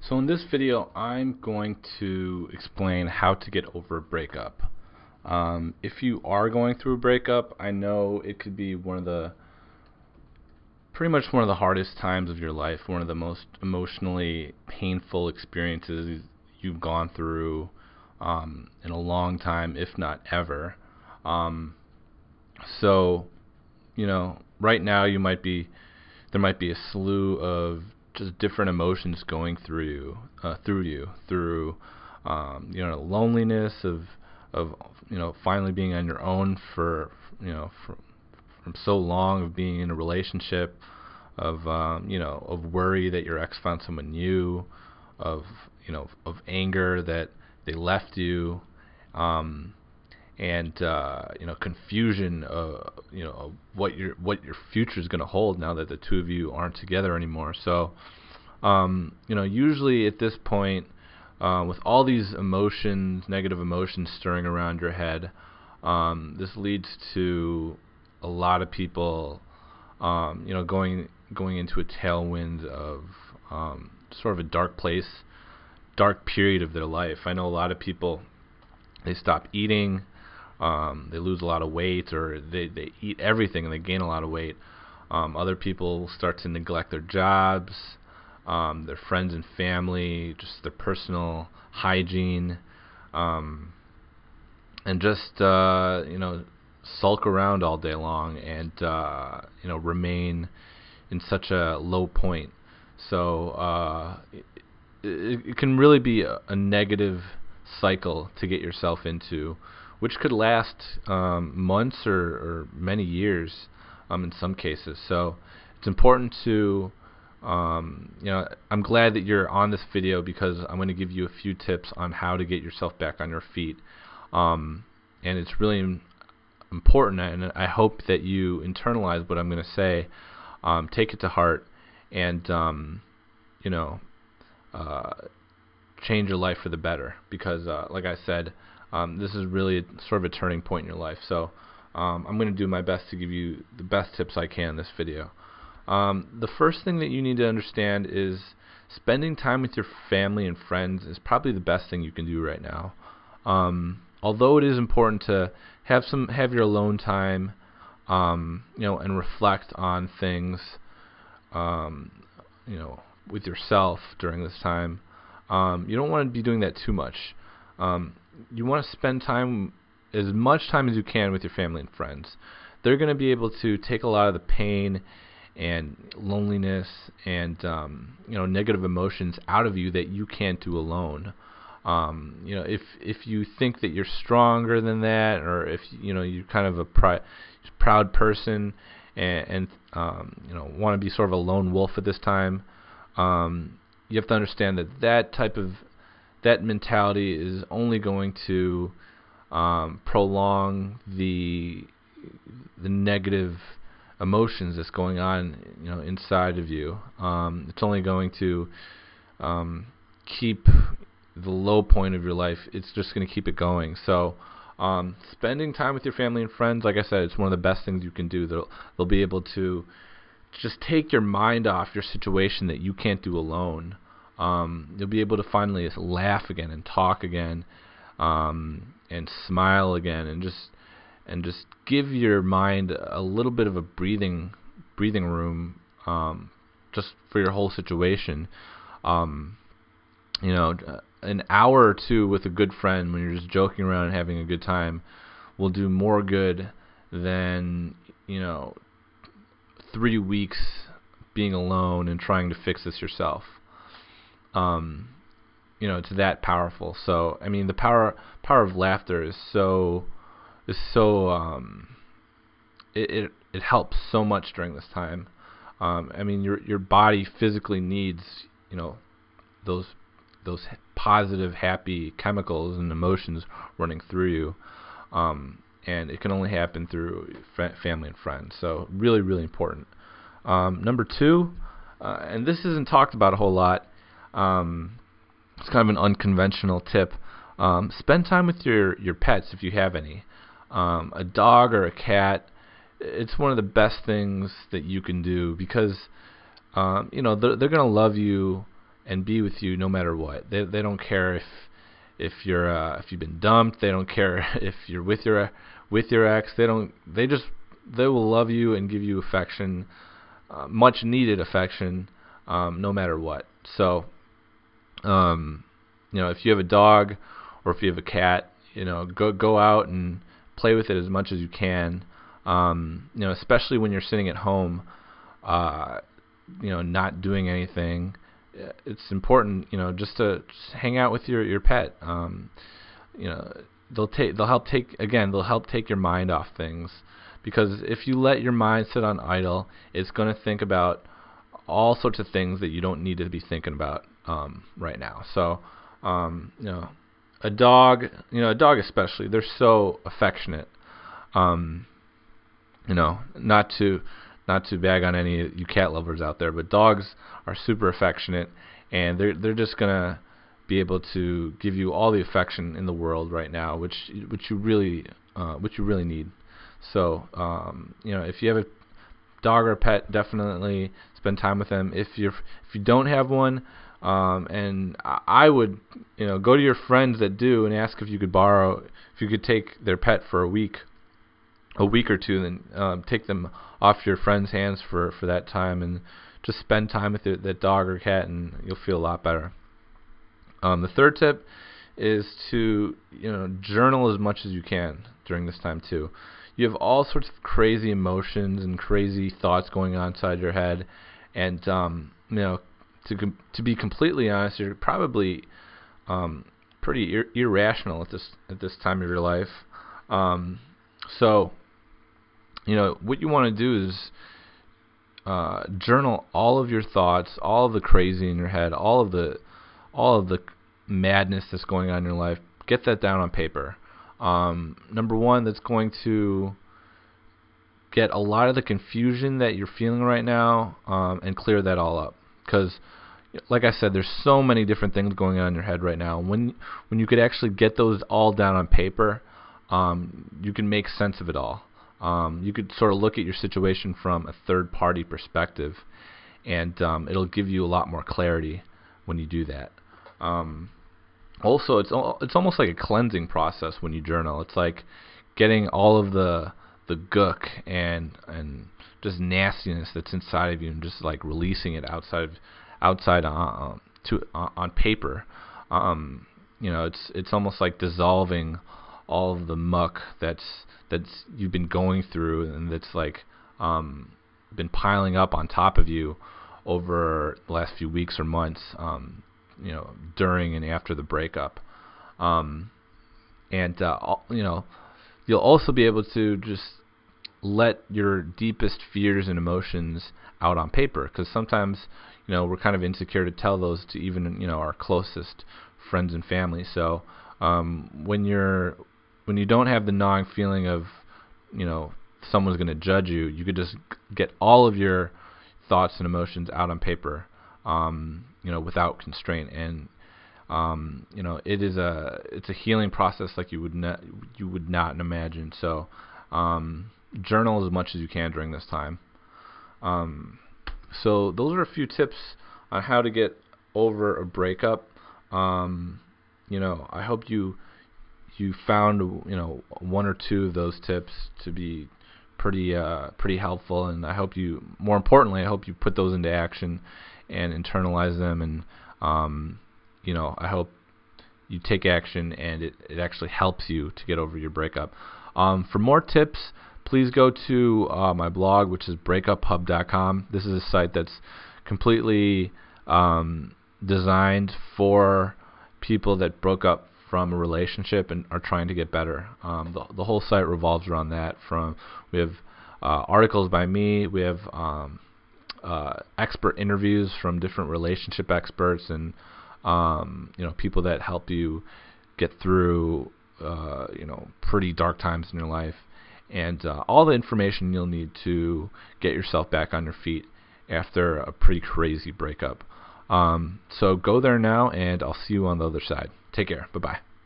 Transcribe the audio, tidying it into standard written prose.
So in this video, I'm going to explain how to get over a breakup. If you are going through a breakup, I know it could be pretty much one of the hardest times of your life, one of the most emotionally painful experiences you've gone through in a long time, if not ever. Um, so, right now there might be a slew of just different emotions going through loneliness of finally being on your own from so long, of being in a relationship, of worry that your ex found someone new, of anger that they left you, um, and confusion of what your future is going to hold now that the two of you aren't together anymore. So usually at this point, with all these negative emotions stirring around your head, this leads to a lot of people going into a tailwind of sort of a dark period of their life. I know a lot of people, they stop eating, they lose a lot of weight, or they eat everything and they gain a lot of weight. Other people start to neglect their jobs, their friends and family, just their personal hygiene, and just sulk around all day long and remain in such a low point. So it can really be a negative cycle to get yourself into, which could last months or many years in some cases. So it's important to I'm glad that you're on this video, because I'm going to give you a few tips on how to get yourself back on your feet. And it's really important, and I hope that you internalize what I'm going to say, take it to heart, and change your life for the better. Because, like I said, this is really sort of a turning point in your life. So I'm going to do my best to give you the best tips I can in this video. The first thing that you need to understand is spending time with your family and friends is probably the best thing you can do right now. Although it is important to have your alone time, and reflect on things, with yourself during this time. You don't want to be doing that too much. You want to spend as much time as you can with your family and friends. They're going to be able to take a lot of the pain and loneliness and negative emotions out of you that you can't do alone. If you think that you're stronger than that, or if you're kind of a proud person and want to be sort of a lone wolf at this time, you have to understand that mentality is only going to prolong the negative emotions that's going on inside of you. It's only going to keep the low point of your life. It's just going to keep it going. So spending time with your family and friends, like I said, it's one of the best things you can do. They'll be able to just take your mind off your situation that you can't do alone. You'll be able to finally laugh again and talk again, and smile again, and just give your mind a little bit of a breathing room, just for your whole situation. An hour or two with a good friend when you're just joking around and having a good time will do more good than 3 weeks being alone and trying to fix this yourself. It's that powerful. So the power of laughter is so it helps so much during this time. Your body physically needs those positive, happy chemicals and emotions running through you, and it can only happen through family and friends. So really, really important. Number two, and this isn't talked about a whole lot. It's kind of an unconventional tip. Spend time with your pets if you have any. A dog or a cat. It's one of the best things that you can do, because they're going to love you and be with you no matter what. They don't care if you've been dumped. They don't care if you're with your ex. They will love you and give you affection, much needed affection, no matter what. So, if you have a dog or if you have a cat, go out and play with it as much as you can. Especially when you're sitting at home, not doing anything. It's important, just to hang out with your pet. They'll help take your mind off things, because if you let your mind sit on idle, it's going to think about all sorts of things that you don't need to be thinking about right now. So, a dog especially, they're so affectionate. Not to bag on any of you cat lovers out there, but dogs are super affectionate, and they're just gonna be able to give you all the affection in the world right now, which you really need. So, if you have a dog or a pet, definitely spend time with them. If you don't have one, and I would go to your friends that do and ask if you could take their pet for a week or two, then take them off your friend's hands for that time, and just spend time with that dog or cat, and you'll feel a lot better. The third tip is to journal as much as you can during this time too. You have all sorts of crazy emotions and crazy thoughts going on inside your head, and to be completely honest, you're probably pretty irrational at this time of your life. So, what you want to do is journal all of your thoughts, all of the crazy in your head, all of the madness that's going on in your life. Get that down on paper. Number one, that's going to get a lot of the confusion that you're feeling right now, and clear that all up. Because, like I said, there's so many different things going on in your head right now. When you could actually get those all down on paper, you can make sense of it all. You could sort of look at your situation from a third-party perspective, and it'll give you a lot more clarity when you do that. Also, it's almost like a cleansing process when you journal. It's like getting all of the gook and just nastiness that's inside of you, and just like releasing it outside on paper. It's almost like dissolving all of the muck that's you've been going through, and that's like been piling up on top of you over the last few weeks or months, during and after the breakup. You'll also be able to just let your deepest fears and emotions out on paper, because sometimes we're kind of insecure to tell those to even our closest friends and family. So when you don't have the gnawing feeling of someone's going to judge you, you could just get all of your thoughts and emotions out on paper, without constraint. And it's a healing process like you would not imagine. So journal as much as you can during this time. So those are a few tips on how to get over a breakup. I hope you found one or two of those tips to be pretty helpful, and more importantly, I hope you put those into action and internalize them, and I hope you take action and it actually helps you to get over your breakup. For more tips, please go to my blog, which is breakuphub.com. This is a site that's completely designed for people that broke up from a relationship and are trying to get better. The whole site revolves around that. We have articles by me. We have expert interviews from different relationship experts, and people that help you get through pretty dark times in your life, and all the information you'll need to get yourself back on your feet after a pretty crazy breakup. So go there now, and I'll see you on the other side. Take care. Bye-bye.